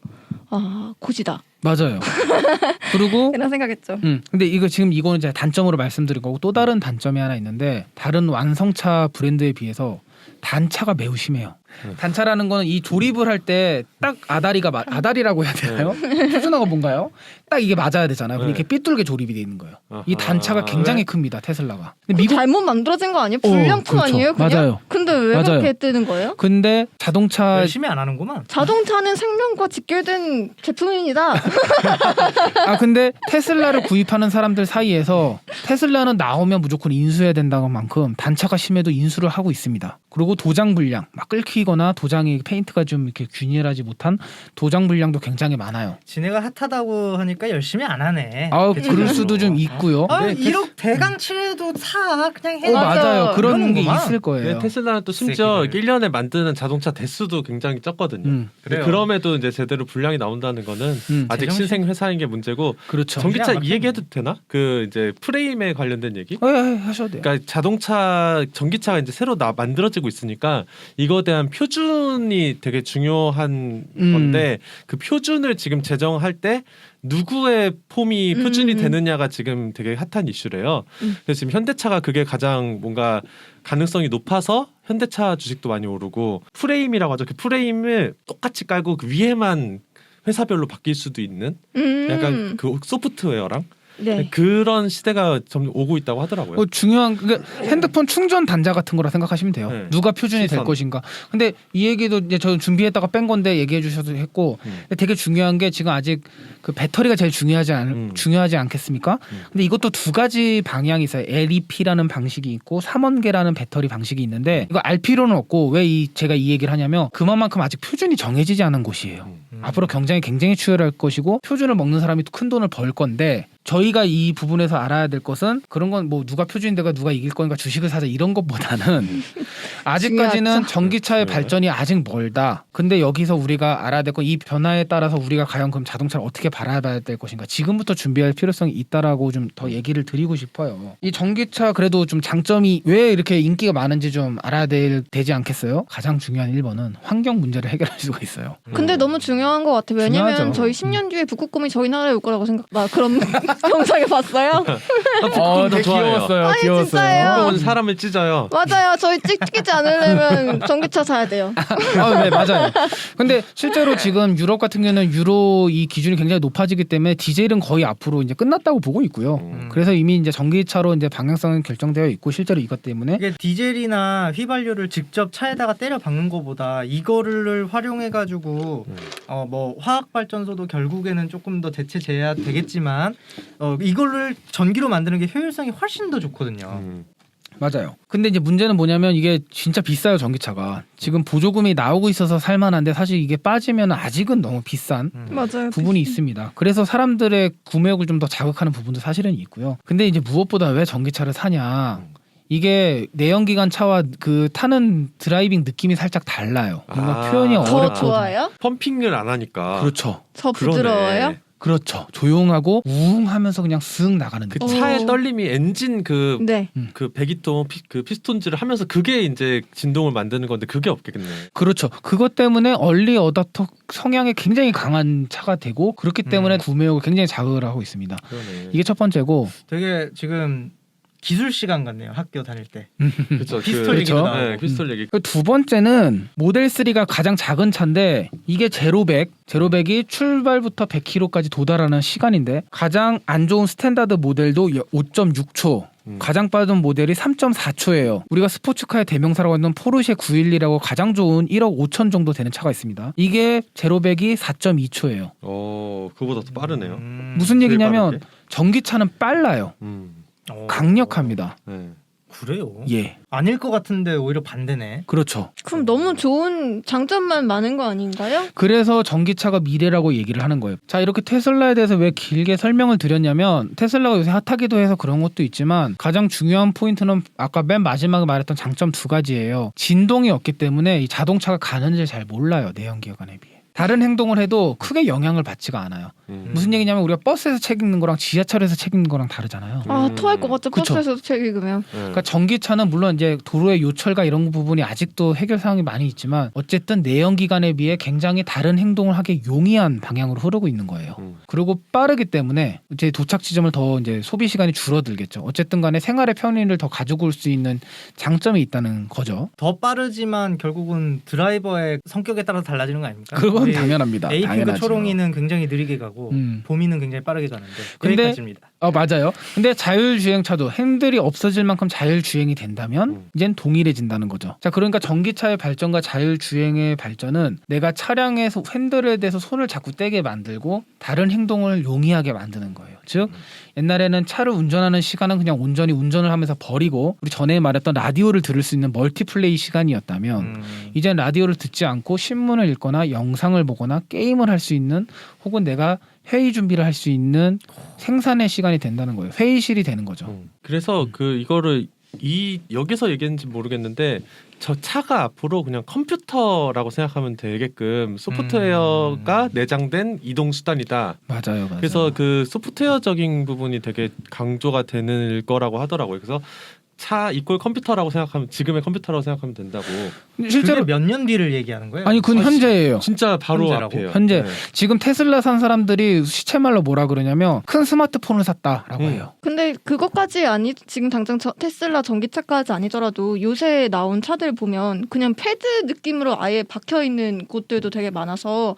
고지다. 맞아요. 그리고 이런 생각했죠. 근데 이거는 이제 단점으로 말씀드린 거고 또 다른 단점이 하나 있는데 다른 완성차 브랜드에 비해서 단차가 매우 심해요. 단차라는 거는 이 조립을 할 때 딱 아다리라고 해야 되나요? 표준어가 뭔가요? 딱 이게 맞아야 되잖아요. 그러니까 이렇게 삐뚤게 조립이 돼 있는 거예요. 이 단차가 굉장히 큽니다. 테슬라가. 근데 잘못 만들어진 거 아니에요? 불량품 그렇죠. 아니에요? 그냥? 맞아요. 근데 왜 맞아요. 그렇게 뜨는 거예요? 근데 자동차 열심히 안 하는구만. 자동차는 생명과 직결된 제품입니다. 근데 테슬라를 구입하는 사람들 사이에서 테슬라는 나오면 무조건 인수해야 된다는 만큼 단차가 심해도 인수를 하고 있습니다. 그리고 그리고 도장 불량, 막 끓이거나 도장이 페인트가 좀 이렇게 균일하지 못한 도장 불량도 굉장히 많아요. 지네가 핫하다고 하니까 열심히 안 하네. 그럴 수도 좀 있고요. 1억 대강 칠해도 사 그냥 해. 맞아요. 그런 게 이러는구만. 있을 거예요. 테슬라는 또 심지어 1년에 만드는 자동차 대수도 굉장히 적거든요. 근데 그래요. 그럼에도 이제 제대로 불량이 나온다는 거는 아직 제정신- 신생 회사인 게 문제고. 그렇죠. 전기차 그냥 이 얘기해도 되나? 그 이제 프레임에 관련된 얘기? 하셔도 돼요. 그러니까 자동차 전기차가 이제 새로 만들어지고 있으니까 이거에 대한 표준이 되게 중요한 건데 그 표준을 지금 제정할 때 누구의 폼이 표준이 되느냐가 지금 되게 핫한 이슈래요. 그래서 지금 현대차가 그게 가장 뭔가 가능성이 높아서 현대차 주식도 많이 오르고 프레임이라고 하죠. 그 프레임을 똑같이 깔고 그 위에만 회사별로 바뀔 수도 있는 약간 그 소프트웨어랑 네. 그런 시대가 좀 오고 있다고 하더라고요. 중요한 그러니까 핸드폰 충전 단자 같은 거라 생각하시면 돼요. 네. 누가 표준이 될 시선. 것인가. 근데 이 얘기도 이제 저 준비했다가 뺀 건데 얘기해 주셔도 했고 근데 되게 중요한 게 지금 아직 그 배터리가 제일 중요하지 않겠습니까? 근데 이것도 두 가지 방향이 있어요. LEP라는 방식이 있고 3원계라는 배터리 방식이 있는데 이거 알 필요는 없고 왜 제가 이 얘기를 하냐면 그만큼 아직 표준이 정해지지 않은 곳이에요. 앞으로 경쟁이 굉장히 치열할 것이고 표준을 먹는 사람이 큰 돈을 벌 건데 저희가 이 부분에서 알아야 될 것은 그런 건 뭐 누가 표준인데가 누가 이길 거니까 주식을 사자 이런 것보다는 아직까지는 중요하죠. 전기차의 네. 발전이 아직 멀다. 근데 여기서 우리가 알아야 될 건 이 변화에 따라서 우리가 과연 그럼 자동차를 어떻게 바라봐야 될 것인가. 지금부터 준비할 필요성이 있다라고 좀 더 얘기를 드리고 싶어요. 이 전기차 그래도 좀 장점이 왜 이렇게 인기가 많은지 좀 알아야 되지 않겠어요? 가장 중요한 1번은 환경 문제를 해결할 수가 있어요. 근데 너무 중요한 것 같아. 왜냐면 중요하죠. 저희 10년 뒤에 북극곰이 저희 나라에 올 거라고 나 그런 영상에 봤어요. 되게 귀여웠어요. 아니, 진짜예요. 북극곰은 사람을 찢어요. 맞아요. 저희 찍히지 않으려면 전기차 사야 돼요. 네, 맞아요. 근데 실제로 지금 유럽 같은 경우는 유로 이 기준이 굉장히 높아지기 때문에 디젤은 거의 앞으로 이제 끝났다고 보고 있고요. 그래서 이미 이제 전기차로 이제 방향성은 결정되어 있고 실제로 이것 때문에 이게 디젤이나 휘발유를 직접 차에다가 때려 박는 것보다 이거를 활용해 가지고 뭐 화학 발전소도 결국에는 조금 더 대체돼야 되겠지만 이거를 전기로 만드는 게 효율성이 훨씬 더 좋거든요. 맞아요. 근데 이제 문제는 뭐냐면 이게 진짜 비싸요 전기차가. 지금 보조금이 나오고 있어서 살만한데 사실 이게 빠지면 아직은 너무 비싼 맞아요. 부분이 있습니다. 그래서 사람들의 구매욕을 좀 더 자극하는 부분도 사실은 있고요. 근데 이제 무엇보다 왜 전기차를 사냐? 이게 내연기관 차와 그 타는 드라이빙 느낌이 살짝 달라요. 뭔가 표현이 더 어렵고. 좋아요? 펌핑을 안 하니까. 그렇죠. 더 그러네. 부드러워요? 그렇죠. 조용하고 우웅하면서 그냥 쓱 나가는 그 느낌. 차의 떨림이 엔진 그 네. 배기통 그 피스톤질을 하면서 그게 이제 진동을 만드는 건데 그게 없겠네. 그렇죠. 그것 때문에 얼리 어답터 성향이 굉장히 강한 차가 되고 그렇기 때문에 구매욕을 굉장히 자극을 하고 있습니다. 그러네. 이게 첫 번째고 되게 지금 기술 시간 같네요. 학교 다닐 때. 그렇죠. 피스톨 얘기도 그렇죠. 나오고. 네, 피스톨 얘기. 두 번째는 모델 3가 가장 작은 차인데 이게 제로백이 출발부터 100km까지 도달하는 시간인데 가장 안 좋은 스탠다드 모델도 5.6초 가장 빠른 모델이 3.4초예요. 우리가 스포츠카의 대명사라고 하는 포르쉐 911이라고 가장 좋은 1억 5천 정도 되는 차가 있습니다. 이게 제로백이 4.2초예요. 그거보다 더 빠르네요. 무슨 제일 얘기냐면 빠르게? 전기차는 빨라요. 강력합니다. 네. 그래요? 예, 아닐 것 같은데 오히려 반대네. 그렇죠. 그럼 너무 좋은 장점만 많은 거 아닌가요? 그래서 전기차가 미래라고 얘기를 하는 거예요. 자, 이렇게 테슬라에 대해서 왜 길게 설명을 드렸냐면 테슬라가 요새 핫하기도 해서 그런 것도 있지만 가장 중요한 포인트는 아까 맨 마지막에 말했던 장점 두 가지예요. 진동이 없기 때문에 이 자동차가 가는지를 잘 몰라요. 내연기관에 비해. 다른 행동을 해도 크게 영향을 받지가 않아요. 무슨 얘기냐면 우리가 버스에서 책 읽는 거랑 지하철에서 책 읽는 거랑 다르잖아요. 토할 것 같죠. 그쵸. 버스에서도 책 읽으면. 그러니까 전기차는 물론 이제 도로의 요철과 이런 부분이 아직도 해결 사항이 많이 있지만 어쨌든 내연기관에 비해 굉장히 다른 행동을 하기 용이한 방향으로 흐르고 있는 거예요. 그리고 빠르기 때문에 이제 도착 지점을 더 이제 소비 시간이 줄어들겠죠. 어쨌든 간에 생활의 편의를 더 가지고 올 수 있는 장점이 있다는 거죠. 더 빠르지만 결국은 드라이버의 성격에 따라서 달라지는 거 아닙니까? 그건 우리 당연합니다. 에이핑크 당연하죠. 초롱이는 굉장히 느리게 가고 보미는 굉장히 빠르게 가는데 근데- 여기까지입니다. 맞아요. 근데 자율주행차도 핸들이 없어질 만큼 자율주행이 된다면 이젠 동일해진다는 거죠. 자, 그러니까 전기차의 발전과 자율주행의 발전은 내가 차량에서 핸들에 대해서 손을 자꾸 떼게 만들고 다른 행동을 용이하게 만드는 거예요. 즉 옛날에는 차를 운전하는 시간은 그냥 온전히 운전을 하면서 버리고 우리 전에 말했던 라디오를 들을 수 있는 멀티플레이 시간이었다면 이젠 라디오를 듣지 않고 신문을 읽거나 영상을 보거나 게임을 할 수 있는 혹은 내가 회의 준비를 할 수 있는 생산의 시간이 된다는 거예요. 회의실이 되는 거죠. 그래서 이거를 여기서 얘기했는지 모르겠는데 저 차가 앞으로 그냥 컴퓨터라고 생각하면 되게끔 소프트웨어가 내장된 이동 수단이다. 맞아요. 그래서 그 소프트웨어적인 부분이 되게 강조가 되는 거라고 하더라고요. 그래서 차 이꼴 컴퓨터라고 생각하면 지금의 컴퓨터라고 생각하면 된다고. 실제로 몇 년 뒤를 얘기하는 거예요? 아니 그건 현재예요. 진짜 바로 현재라고? 앞이에요. 현재 네. 지금 테슬라 산 사람들이 시체말로 뭐라 그러냐면 큰 스마트폰을 샀다라고 해요. 근데 그것까지 지금 당장 테슬라 전기차까지 아니더라도 요새 나온 차들 보면 그냥 패드 느낌으로 아예 박혀 있는 곳들도 되게 많아서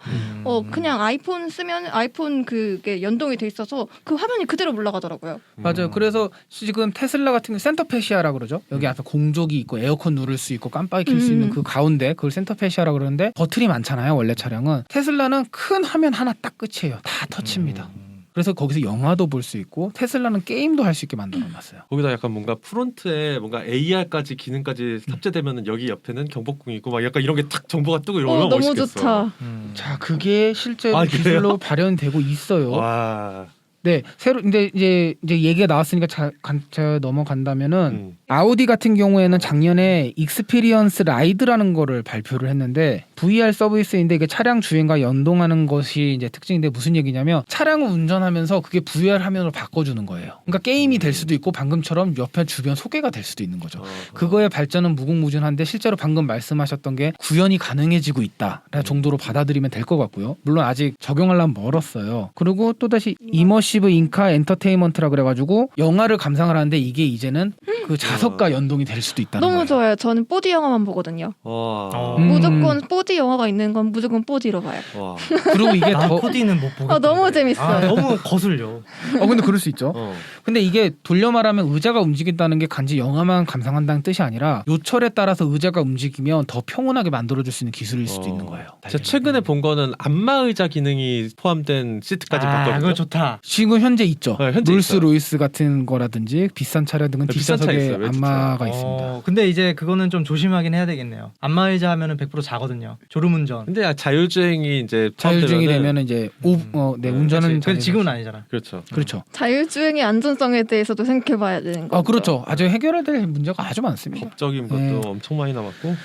그냥 아이폰 쓰면 아이폰 그게 연동이 돼 있어서 그 화면이 그대로 올라가더라고요. 맞아요. 그래서 지금 테슬라 같은 게 센터페시아라 그러죠. 여기 앞에 공조기 있고 에어컨 누를 수 있고 깜빡이 켤 수 있는 그 가운데 그걸 센터페시아라 그러는데 버튼이 많잖아요. 원래 차량은. 테슬라는 큰 화면 하나 딱 끝이에요. 다 터치입니다. 그래서 거기서 영화도 볼 수 있고 테슬라는 게임도 할 수 있게 만들어놨어요. 거기다 약간 뭔가 프론트에 뭔가 AR까지 기능까지 탑재되면은 여기 옆에는 경복궁이 있고 막 약간 이런 게 탁 정보가 뜨고 이러면 너무 멋있겠어. 좋다. 자, 그게 실제로 아, 기술로 발현되고 있어요. 와. 네, 새로 근데 이제 얘기가 나왔으니까 제가 넘어간다면은 아우디 같은 경우에는 작년에 익스피리언스 라이드라는 거를 발표를 했는데 VR 서비스인데 이게 차량 주행과 연동하는 것이 이제 특징인데 무슨 얘기냐면 차량을 운전하면서 그게 VR 화면으로 바꿔주는 거예요. 그러니까 게임이 될 수도 있고 방금처럼 옆에 주변 소개가 될 수도 있는 거죠. 그거의 발전은 무궁무진한데 실제로 방금 말씀하셨던 게 구현이 가능해지고 있다 정도로 받아들이면 될 것 같고요. 물론 아직 적용하려면 멀었어요. 그리고 또다시 이머시브 인카 엔터테인먼트라 그래가지고 영화를 감상을 하는데 이게 이제는 그 자석과 연동이 될 수도 있다는 너무 거예요. 좋아요. 저는 4D 영화만 보거든요. 와. 무조건 4D 영화가 있는 건 무조건 4D로 봐요. 와. 그리고 이게 난 더 4D는 못 보겠어. 너무 재밌어요. 너무 거슬려. 근데 그럴 수 있죠. 어. 근데 이게 돌려 말하면 의자가 움직인다는 게 단지 영화만 감상한다는 뜻이 아니라 요철에 따라서 의자가 움직이면 더 평온하게 만들어줄 수 있는 기술일 수도 있는 거예요. 제가 최근에 본 거는 안마 의자 기능이 포함된 시트까지 봤거든요. 그거 좋다. 지금 현재 있죠. 네, 현재 롤스 있어요. 로이스 같은 거라든지 비싼 차량 등은 네, 비싼 차 뒷좌석에 있어요. 왼쪽 안마가 차. 있습니다. 근데 이제 그거는 좀 조심하긴 해야 되겠네요. 안마의자 하면은 100% 자거든요. 졸음운전. 근데 자율주행이 이제 자율주행이 포함되면은- 되면 이제 운전은 근데 지금은 아니잖아. 그렇죠. 그렇죠. 자율주행의 안전성에 대해서도 생각해봐야 되는 거죠. 그렇죠. 아주 해결해야 될 문제가 아주 많습니다. 법적인 것도 네. 엄청 많이 남았고.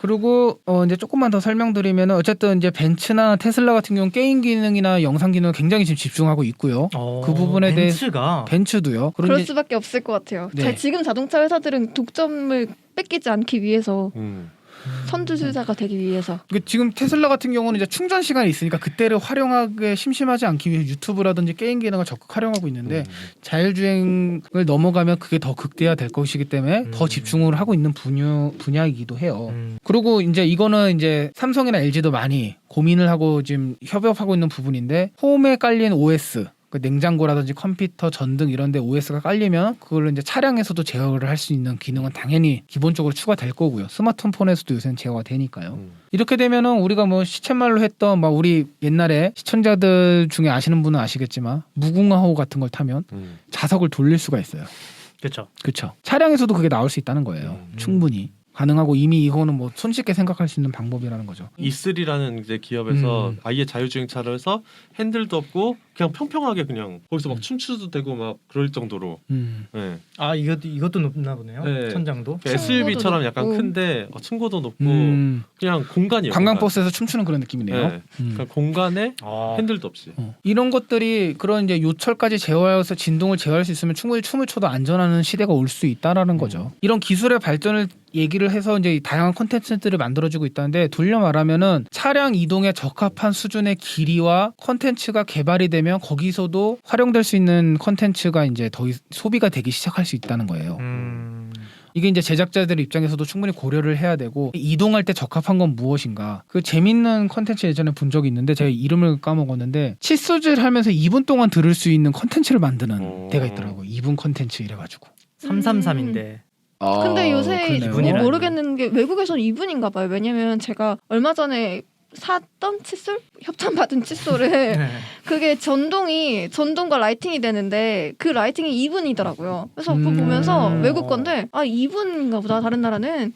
그리고 이제 조금만 더 설명드리면은 어쨌든 이제 벤츠나 테슬라 같은 경우는 게임 기능이나 영상 기능을 굉장히 지금 집중하고 있고요. 그 부분에 벤츠가 벤츠도요. 그럴 이제 수밖에 없을 것 같아요. 네. 지금 자동차 회사들은 독점을 뺏기지 않기 위해서 선두주자가 되기 위해서. 지금 테슬라 같은 경우는 이제 충전 시간이 있으니까 그때를 활용하게 심심하지 않기 위해 유튜브라든지 게임 기능을 적극 활용하고 있는데 자율주행을 넘어가면 그게 더 극대화될 것이기 때문에 더 집중을 하고 있는 분야이기도 해요. 그리고 이제 이거는 이제 삼성이나 LG도 많이 고민을 하고 지금 협업하고 있는 부분인데 홈에 깔린 OS 그 냉장고라든지 컴퓨터, 전등 이런 데 OS가 깔리면 그걸로 이제 차량에서도 제어를 할 수 있는 기능은 당연히 기본적으로 추가될 거고요. 스마트폰에서도 요새는 제어가 되니까요. 이렇게 되면은 우리가 뭐 시쳇말로 했던 막 우리 옛날에 시청자들 중에 아시는 분은 아시겠지만 무궁화호 같은 걸 타면 자석을 돌릴 수가 있어요. 그렇죠. 그렇죠. 차량에서도 그게 나올 수 있다는 거예요. 충분히. 가능하고 이미 이거는 뭐 손쉽게 생각할 수 있는 방법이라는 거죠. E3라는 이제 기업에서 아예 자율주행 차를 해서 핸들도 없고 그냥 평평하게 그냥 거기서 막 춤추도 되고 막 그럴 정도로. 네. 이것도 높나 보네요. 네. 천장도. SUV처럼 약간 높고. 큰데 층고도 높고 그냥 공간이에요. 관광버스에서 춤추는 그런 느낌이네요. 네. 그러니까 공간에 핸들도 없이. 이런 것들이 그런 이제 요철까지 제어해서 진동을 제어할 수 있으면 충분히 춤을 춰도 안전한 시대가 올 수 있다라는 거죠. 이런 기술의 발전을 얘기를 해서 이제 다양한 콘텐츠들을 만들어지고 있다는데 돌려 말하면은 차량 이동에 적합한 수준의 길이와 콘텐츠가 개발이 되면 거기서도 활용될 수 있는 콘텐츠가 이제 더 소비가 되기 시작할 수 있다는 거예요. 이게 이제 제작자들 입장에서도 충분히 고려를 해야 되고 이동할 때 적합한 건 무엇인가. 그 재밌는 콘텐츠 예전에 본 적이 있는데 제가 이름을 까먹었는데 칫솔질 하면서 2분 동안 들을 수 있는 콘텐츠를 만드는 데가 있더라고요. 2분 콘텐츠 이래가지고. 333인데. 근데 요새 그러네요. 뭐 모르겠는 게 외국에서는 2분인가 봐요. 왜냐면 제가 얼마 전에 샀던 칫솔? 협찬받은 칫솔을 네. 그게 전동과 라이팅이 되는데 그 라이팅이 2분이더라고요. 그래서 그거 보면서 외국 건데 2분인가 보다 다른 나라는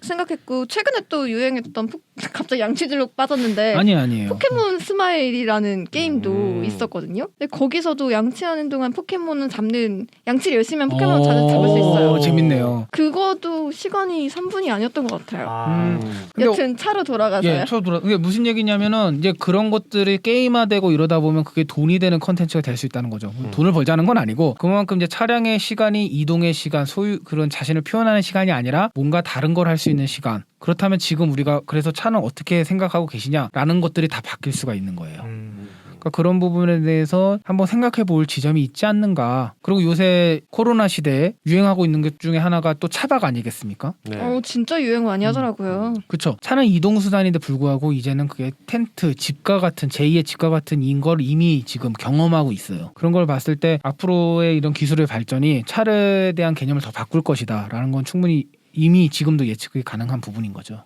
생각했고 최근에 또 유행했던 갑자기 양치질로 빠졌는데 아니에요. 포켓몬 스마일이라는 게임도 있었거든요. 근데 거기서도 양치하는 동안 포켓몬을 잡는 양치를 열심히 하면 포켓몬을 잡을 수 있어요. 재밌네요. 그거도 시간이 3분이 아니었던 것 같아요. 근데 여튼 차로 돌아가서요. 예, 이게 무슨 얘기냐면은 이제 그런 것들이 게임화되고 이러다 보면 그게 돈이 되는 컨텐츠가 될 수 있다는 거죠. 돈을 벌자는 건 아니고 그만큼 이제 차량의 시간이 이동의 시간, 소유 그런 자신을 표현하는 시간이 아니라 뭔가 다른 걸 할 수 있는 시간. 그렇다면 지금 우리가 그래서 차는 어떻게 생각하고 계시냐라는 것들이 다 바뀔 수가 있는 거예요. 그러니까 그런 부분에 대해서 한번 생각해 볼 지점이 있지 않는가. 그리고 요새 코로나 시대에 유행하고 있는 것 중에 하나가 또 차박 아니겠습니까? 네. 진짜 유행 많이 하더라고요. 그렇죠. 차는 이동수단인데 불구하고 이제는 그게 텐트, 집과 같은 제2의 집과 같은 인 걸 이미 지금 경험하고 있어요. 그런 걸 봤을 때 앞으로의 이런 기술의 발전이 차에 대한 개념을 더 바꿀 것이다라는 건 충분히 이미 지금도 예측이 가능한 부분인 거죠.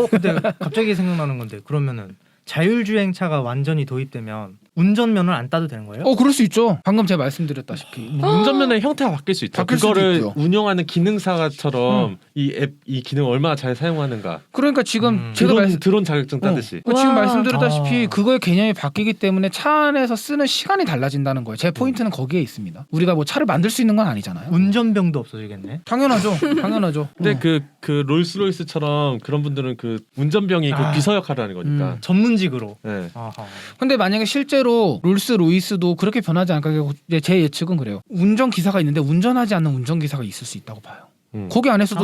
근데 갑자기 생각나는 건데 그러면은 자율주행차가 완전히 도입되면 운전면허를 안 따도 되는 거예요? 그럴 수 있죠. 방금 제가 말씀드렸다시피. 운전면허의 형태가 바뀔 수 있죠. 바뀔 수도 그거를 있고요. 운영하는 기능사처럼 이 앱 이 기능을 얼마나 잘 사용하는가. 그러니까 지금 제가 드론 자격증 따듯이. 지금 와. 말씀드렸다시피 그거의 개념이 바뀌기 때문에 차 안에서 쓰는 시간이 달라진다는 거예요. 제 포인트는 거기에 있습니다. 우리가 뭐 차를 만들 수 있는 건 아니잖아요. 운전병도 없어지겠네. 당연하죠. 당연하죠. 근데 그 롤스로이스처럼 그런 분들은 그 운전병이 그 비서 역할을 하는 거니까. 전문직으로. 네. 아하. 근데 만약에 실제로 롤스로이스도 그렇게 변하지 않을까. 제 예측은 그래요. 운전기사가 있는데 운전하지 않는 운전기사가 있을 수 있다고 봐요. 거기 안에서도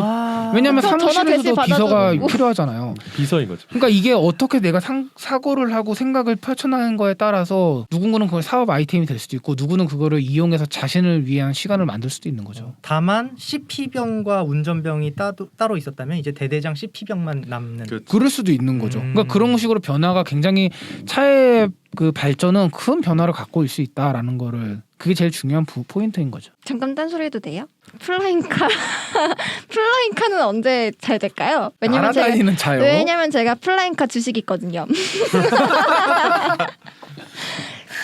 왜냐하면 그럼 전화 사무실에서도 대신 비서가 받아주고. 필요하잖아요. 비서인 거죠. 그러니까 이게 어떻게 내가 사고를 하고 생각을 펼쳐나가는 거에 따라서 누군가는 그걸 사업 아이템이 될 수도 있고 누구는 그거를 이용해서 자신을 위한 시간을 만들 수도 있는 거죠. 다만 CP병과 운전병이 따로 있었다면 이제 대대장 CP병만 남는. 그럴 수도 있는 거죠. 그러니까 그런 식으로 변화가 굉장히 차의 그 발전은 큰 변화를 갖고 올 수 있다라는 거를 그게 제일 중요한 포인트인 거죠. 잠깐 딴소리 해도 돼요? 플라잉카는 언제 잘 될까요? 날아다니는 차요? 왜냐면 제가 플라잉카 주식이 있거든요.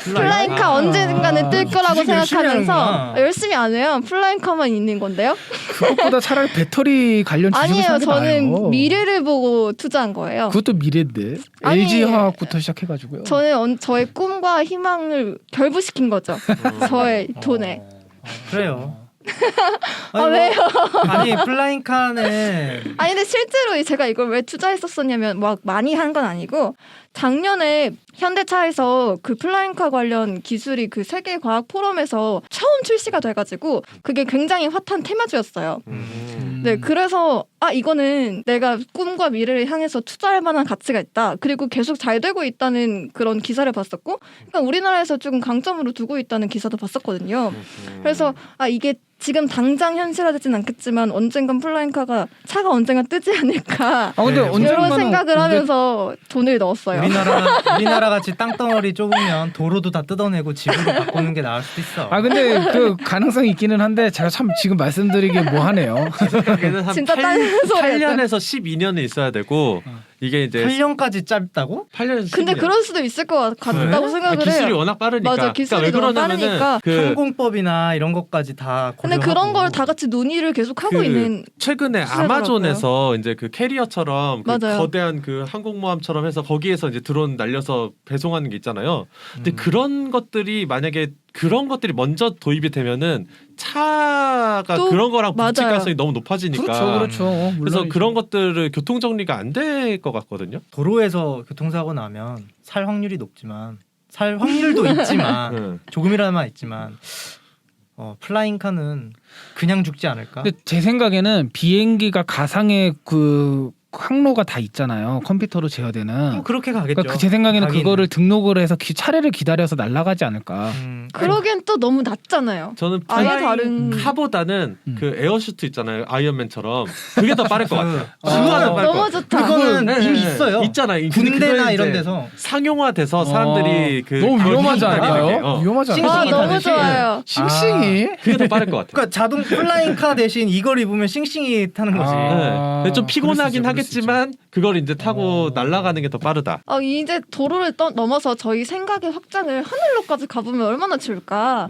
플라잉카 언젠가는 뜰 거라고 주식 열심히 생각하면서 하는구나. 열심히 안 해요. 플라잉카만 있는 건데요. 그것보다 차라리 배터리 관련 주식을 아니에요. 사는 게 저는 나아요. 미래를 보고 투자한 거예요. 그것도 미래인데 아니, LG화학부터 시작해가지고요. 저는 저의 꿈과 희망을 결부시킨 거죠. 저의 돈에. 그래요. 왜요? 아니 플라잉카는 아니 근데 실제로 제가 이걸 왜 투자했었었냐면 막 많이 한 건 아니고 작년에 현대차에서 그 플라잉카 관련 기술이 그 세계 과학 포럼에서 처음 출시가 돼가지고 그게 굉장히 핫한 테마주였어요. 네, 그래서 이거는 내가 꿈과 미래를 향해서 투자할 만한 가치가 있다. 그리고 계속 잘 되고 있다는 그런 기사를 봤었고, 그러니까 우리나라에서 조금 강점으로 두고 있다는 기사도 봤었거든요. 그래서 이게 지금 당장 현실화되진 않겠지만 언젠간 플라잉카가 차가 언젠가 뜨지 않을까. 근데 네, 이런 생각을 하면서 돈을 넣었어요. 우리나라 같이 땅덩어리 좁으면 도로도 다 뜯어내고 집으로 바꾸는 게 나을 수도 있어. 근데 그 가능성이 있기는 한데 제가 참 지금 말씀드리기 뭐하네요. 생각에는 한 진짜 딴 소리였죠. 8년에서 12년은 있어야 되고 이게 이제 8년까지 짧다고? 8년. 근데 그럴 수도 있을 것 같다고 생각을 해요. 기술이 워낙 빠르니까. 맞아, 기술이 그러니까 왜 너무 그러냐면은 빠르니까. 그 항공법이나 이런 것까지 다 근데 고려하고. 그런 걸 다 같이 논의를 계속 하고 그 있는 최근에 시대더라고요. 아마존에서 이제 그 캐리어처럼 그 맞아요. 거대한 그 항공모함처럼 해서 거기에서 이제 드론 날려서 배송하는 게 있잖아요. 근데 그런 것들이 만약에 그런 것들이 먼저 도입이 되면은 차가 또 그런 거랑 부딪힐 맞아요. 가능성이 너무 높아지니까. 그렇죠. 그래서 물론이죠. 그런 것들을 교통 정리가 안 될 것 같거든요. 도로에서 교통사고 나면 살 확률이 높지만 살 확률도 있지만 조금이라마 있지만 플라잉카는 그냥 죽지 않을까? 근데 제 생각에는 비행기가 가상의 그 항로가 다 있잖아요. 컴퓨터로 제어되는. 그렇게 가겠죠. 그러니까 제 생각에는 가기는. 그거를 등록을 해서 차례를 기다려서 날아가지 않을까. 그러기엔 또 너무 낮잖아요. 저는 아예 다른 카보다는 그 에어슈트 있잖아요. 아이언맨처럼 그게 더 빠를 것 같아요. 그거 하나 빠를 것 너무 같아요. 좋다. 그거는 이미 있어요. 있잖아. 군대나 이런 데서 상용화돼서 사람들이 그 너무 위험하지 가격이 않을까요? 비싸게. 위험하지 싱싱이 않을까요? 너무 타듯이. 좋아요. 싱싱이? 그게 더 빠를 것 같아요. 그러니까 자동 플라잉카 대신 이걸 입으면 싱싱이 타는 거지. 아. 네. 근데 좀 피곤하긴 그럴 수 있죠, 하겠지만 그걸 이제 타고 날아가는 게 더 빠르다. 이제 도로를 넘어서 저희 생각의 확장을 하늘로까지 가보면 얼마나 좋을까.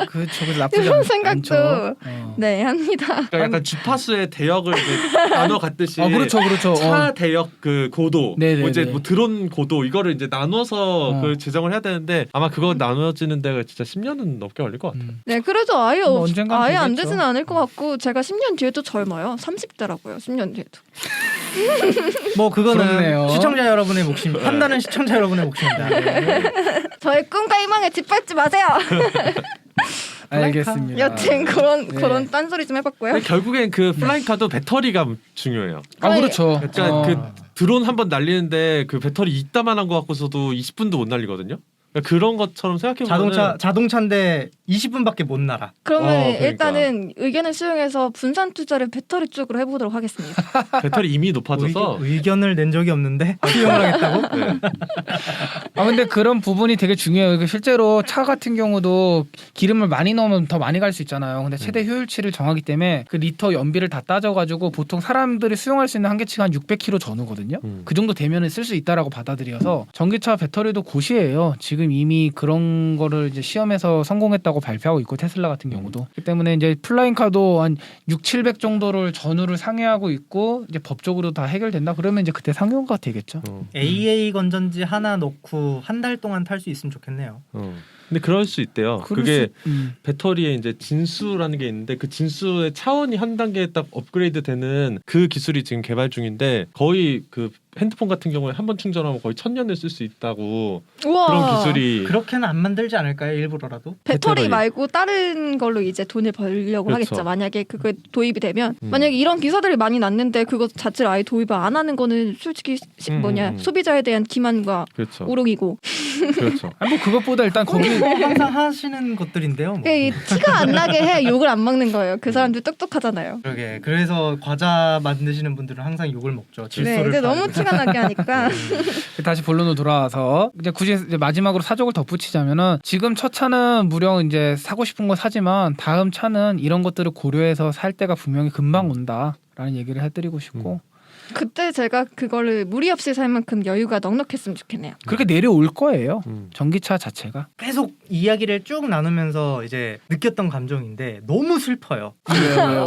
그렇죠. 나쁘지 이런 않죠. 생각도 네 합니다. 그러니까 약간 주파수의 대역을 이제 나눠 갔듯이. 그렇죠. 차 대역 그 고도, 네네네. 이제 뭐 드론 고도 이거를 이제 나눠서 그 지정을 해야 되는데 아마 그거 나눠지는 데가 진짜 10년은 넘게 걸릴 것 같아요. 네, 그래도 아예 뭐 언젠간 아예 안 되겠죠. 되지는 않을 것 같고 제가 10년 뒤에도 젊어요. 30대라고요. 10년 뒤에도. 뭐 그거는 부럽네요. 시청자 여러분의 몫입니다. 판단은 시청자 여러분의 몫입니다. 저의 꿈과 희망에 짓밟지 마세요. 알겠습니다. 여튼 그런 딴소리 좀 해봤고요. 근데 결국엔 그 플라잉카도 배터리가 중요해요. 그렇죠. 그러니까 그 드론 한번 날리는데 그 배터리 이따만한 거 갖고서도 20분도 못 날리거든요. 그러니까 그런 것처럼 생각해보면 자동차인데 20분밖에 못 날아. 그러면 그러니까. 일단은 의견을 수용해서 분산 투자를 배터리 쪽으로 해보도록 하겠습니다. 배터리 이미 높아져서 의견을 낸 적이 없는데 수용을 하겠다고? 네. 근데 그런 부분이 되게 중요해요. 실제로 차 같은 경우도 기름을 많이 넣으면 더 많이 갈 수 있잖아요. 근데 최대 효율치를 정하기 때문에 그 리터 연비를 다 따져가지고 보통 사람들이 수용할 수 있는 한계치가 한 600km 전후거든요. 그 정도 되면은 쓸 수 있다라고 받아들여서 전기차 배터리도 고시예요. 지금 이미 그런 거를 이제 시험에서 성공했다고 발표하고 있고 테슬라 같은 경우도. 그렇기 때문에 이제 플라잉카도 한 6,700 정도를 전후를 상회하고 있고 이제 법적으로 다 해결된다. 그러면 이제 그때 상용화가 되겠죠. AA 건전지 하나 놓고 한 달 동안 탈 수 있으면 좋겠네요. 근데 그럴 수 있대요. 그게 배터리에 이제 진수라는 게 있는데 그 진수의 차원이 한 단계 딱 업그레이드 되는 그 기술이 지금 개발 중인데 거의 그 핸드폰 같은 경우에 한 번 충전하면 거의 1000년을 쓸 수 있다고. 우와. 그런 기술이 그렇게는 안 만들지 않을까요? 일부러라도? 배터리 말고 다른 걸로 이제 돈을 벌려고 그렇죠. 하겠죠. 만약에 그게 도입이 되면 만약에 이런 기사들이 많이 났는데 그거 자체를 아예 도입을 안 하는 거는 솔직히 소비자에 대한 기만과 그렇죠. 우롱이고. 그렇죠. 뭐 그것보다 일단 거기 항상 하시는 것들인데요. 뭐. 이 티가 안 나게 해 욕을 안 먹는 거예요. 그 사람들 똑똑하잖아요. 그러게. 그래서 과자 만드시는 분들은 항상 욕을 먹죠. 네, 질소를 이제 너무 팔고. 티가 나게 하니까. 다시 본론으로 돌아와서 이제 굳이 이제 마지막으로 사족을 덧붙이자면은 지금 첫 차는 무려 이제 사고 싶은 거 사지만 다음 차는 이런 것들을 고려해서 살 때가 분명히 금방 온다라는 얘기를 해드리고 싶고 그때 제가 그거를 무리 없이 살 만큼 여유가 넉넉했으면 좋겠네요. 그렇게 내려올 거예요. 전기차 자체가. 계속 이야기를 쭉 나누면서 이제 느꼈던 감정인데 너무 슬퍼요.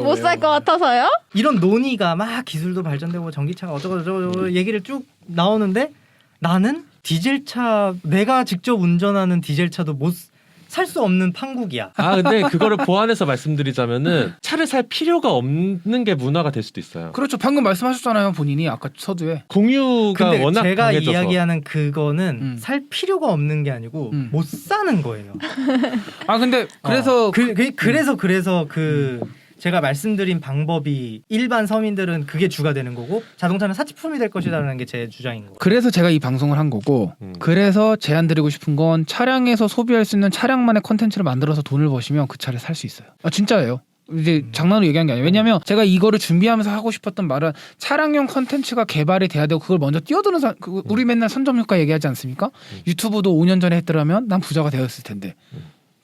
못 살 것 같아서요? 이런 논의가 막 기술도 발전되고 전기차가 어쩌고 얘기를 쭉 나오는데 나는 디젤차 내가 직접 운전하는 디젤차도 못 살 수 없는 판국이야. 근데 그거를 보완해서 말씀드리자면은 차를 살 필요가 없는 게 문화가 될 수도 있어요. 그렇죠. 방금 말씀하셨잖아요. 본인이 아까 서두에. 공유가 근데 워낙 제가 강해져서. 이야기하는 그거는 살 필요가 없는 게 아니고 못 사는 거예요. 근데 그래서 그래서 제가 말씀드린 방법이 일반 서민들은 그게 주가 되는 거고 자동차는 사치품이 될 것이라는 게 제 주장인 거예요. 그래서 제가 이 방송을 한 거고 그래서 제안드리고 싶은 건 차량에서 소비할 수 있는 차량만의 콘텐츠를 만들어서 돈을 버시면 그 차를 살 수 있어요. 진짜예요. 이제 장난으로 얘기한 게 아니에요. 왜냐하면 제가 이거를 준비하면서 하고 싶었던 말은 차량용 콘텐츠가 개발이 돼야 되고 그걸 먼저 뛰어드는 우리 맨날 선점효과 얘기하지 않습니까? 유튜브도 5년 전에 했더라면 난 부자가 되었을 텐데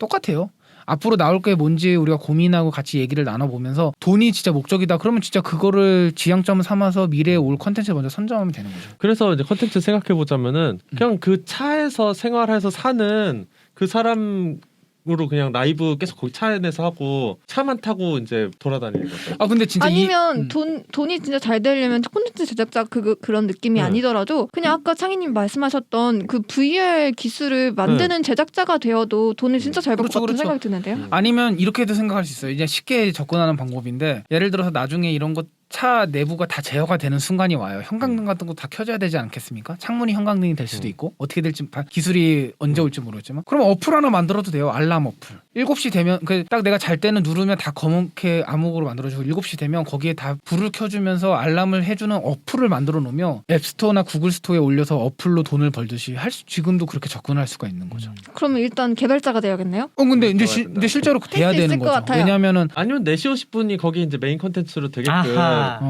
똑같아요. 앞으로 나올 게 뭔지 우리가 고민하고 같이 얘기를 나눠보면서 돈이 진짜 목적이다. 그러면 진짜 그거를 지향점 삼아서 미래에 올 컨텐츠를 먼저 선점하면 되는 거죠. 그래서 이제 컨텐츠 생각해보자면은 그냥 그 차에서 생활해서 사는 그 사람 으로 그냥 라이브 계속 거기 차 안에서 하고 차만 타고 이제 돌아다니는 거죠. 근데 진짜 아니면 돈이 진짜 잘 되려면 콘텐츠 제작자 그런 느낌이 아니더라도 그냥 아까 창희님 말씀하셨던 그 VR 기술을 만드는 제작자가 되어도 돈을 진짜 잘 벌 것 같은 생각이 드는데요. 아니면 이렇게도 생각할 수 있어요. 이제 쉽게 접근하는 방법인데 예를 들어서 나중에 이런 것 차 내부가 다 제어가 되는 순간이 와요. 형광등 같은 거 다 켜져야 되지 않겠습니까? 창문이 형광등이 될 수도 있고 어떻게 될지 기술이 언제 올지 모르겠지만 그럼 어플 하나 만들어도 돼요. 알람 어플. 7시 되면 딱 내가 잘 때는 누르면 다 검게 암흑으로 만들어주고 7시 되면 거기에 다 불을 켜주면서 알람을 해주는 어플을 만들어 놓으면 앱스토어나 구글 스토어에 올려서 어플로 돈을 벌듯이 지금도 그렇게 접근할 수가 있는 거죠. 그러면 일단 개발자가 돼야겠네요. 근데 이제 실제로 돼야 되는 거죠. 왜냐하면은 아니면 4시 50분이 거기 이제 메인 컨텐츠로 되게끔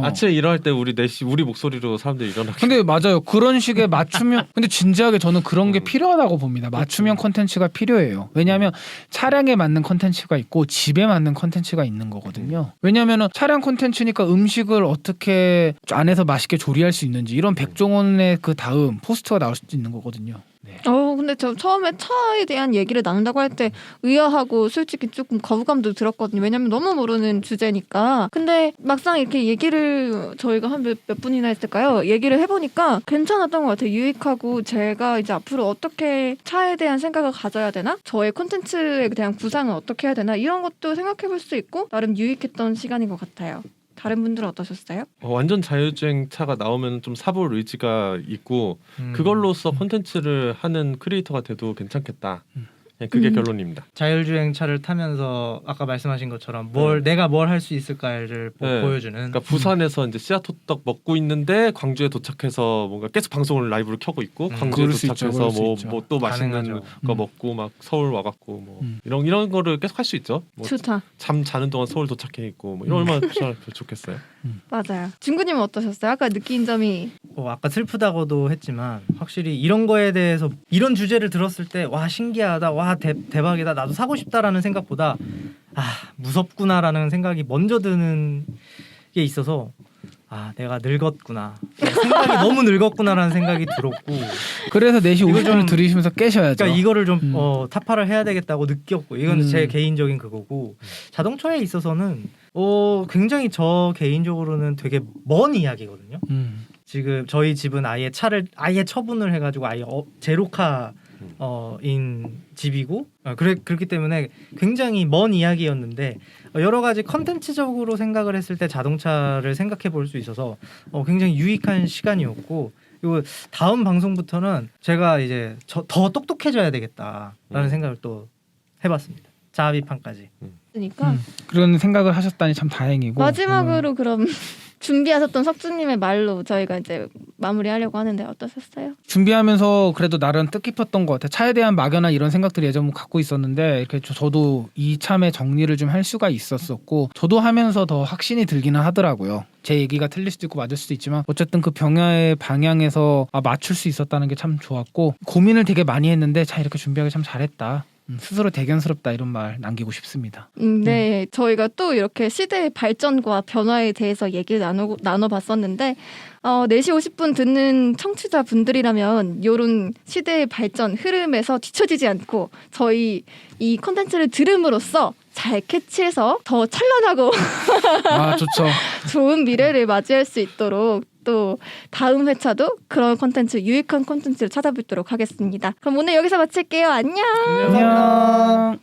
아침에 일어날 때 우리 목소리로 사람들이 일어나게. 근데 맞아요. 그런 식의 맞춤형 근데 진지하게 저는 그런 게 필요하다고 봅니다. 맞춤형 콘텐츠가 필요해요. 왜냐하면 차량의 차량에 맞는 컨텐츠가 있고 집에 맞는 컨텐츠가 있는 거거든요. 왜냐하면 차량 컨텐츠니까 음식을 어떻게 안에서 맛있게 조리할 수 있는지 이런 백종원의 그 다음 포스터가 나올 수도 있는 거거든요. 네. 근데 저 처음에 차에 대한 얘기를 나눈다고 할 때 의아하고 솔직히 조금 거부감도 들었거든요. 왜냐면 너무 모르는 주제니까. 근데 막상 이렇게 얘기를 저희가 한 몇 분이나 했을까요? 얘기를 해보니까 괜찮았던 것 같아요. 유익하고 제가 이제 앞으로 어떻게 차에 대한 생각을 가져야 되나? 저의 콘텐츠에 대한 구상은 어떻게 해야 되나? 이런 것도 생각해볼 수 있고 나름 유익했던 시간인 것 같아요. 다른 분들은 어떠셨어요? 완전 자율주행 차가 나오면 좀 사볼 의지가 있고 그걸로써 콘텐츠를 하는 크리에이터가 돼도 괜찮겠다. 그게 결론입니다. 자율주행 차를 타면서 아까 말씀하신 것처럼 내가 뭘 할 수 있을까를 보여주는. 그러니까 부산에서 이제 씨앗호떡 먹고 있는데 광주에 도착해서 뭔가 계속 방송을 라이브로 켜고 있고 광주에 도착해서 뭐 또 맛있는 거 먹고 막 서울 와갖고 뭐 이런 거를 계속 할 수 있죠. 뭐 좋다. 잠 자는 동안 서울 도착해 있고 뭐 이런 얼마나 좋겠어요. 맞아요. 중구님은 어떠셨어요? 아까 느낀 점이 아까 슬프다고도 했지만 확실히 이런 거에 대해서 이런 주제를 들었을 때 와 신기하다, 와 대박이다, 나도 사고 싶다라는 생각보다 무섭구나라는 생각이 먼저 드는 게 있어서 내가 늙었구나, 생각이 너무 늙었구나라는 생각이 들었고 그래서 4시 50분을 들으시면서 깨셔야죠. 그러니까 이거를 좀 타파를 해야 되겠다고 느꼈고 이건 제 개인적인 그거고 자동차에 있어서는 굉장히 저 개인적으로는 되게 먼 이야기거든요. 지금 저희 집은 아예 차를 아예 처분을 해가지고 아예 제로카 인 집이고 그렇기 때문에 굉장히 먼 이야기였는데 여러 가지 컨텐츠적으로 생각을 했을 때 자동차를 생각해 볼 수 있어서 굉장히 유익한 시간이었고 그리고 다음 방송부터는 제가 이제 더 똑똑해져야 되겠다라는 생각을 또 해봤습니다. 자비판까지. 그러니까 그런 생각을 하셨다니 참 다행이고 마지막으로 그럼 준비하셨던 석주님의 말로 저희가 이제 마무리하려고 하는데 어떠셨어요? 준비하면서 그래도 나름 뜻깊었던 것 같아요. 차에 대한 막연한 이런 생각들을 예전 갖고 있었는데 이렇게 저도 이참에 정리를 좀 할 수가 있었었고 저도 하면서 더 확신이 들기는 하더라고요. 제 얘기가 틀릴 수도 있고 맞을 수도 있지만 어쨌든 그 병야의 방향에서 맞출 수 있었다는 게 참 좋았고 고민을 되게 많이 했는데 이렇게 준비하기 참 잘했다. 스스로 대견스럽다 이런 말 남기고 싶습니다. 네, 저희가 또 이렇게 시대의 발전과 변화에 대해서 얘기를 나눠봤었는데 4시 50분 듣는 청취자분들이라면 이런 시대의 발전 흐름에서 뒤처지지 않고 저희 이 콘텐츠를 들음으로써 잘 캐치해서 더 찬란하고 좋죠. 좋은 미래를 맞이할 수 있도록 또 다음 회차도 그런 콘텐츠, 유익한 콘텐츠를 찾아뵙도록 하겠습니다. 그럼 오늘 여기서 마칠게요. 안녕. 안녕.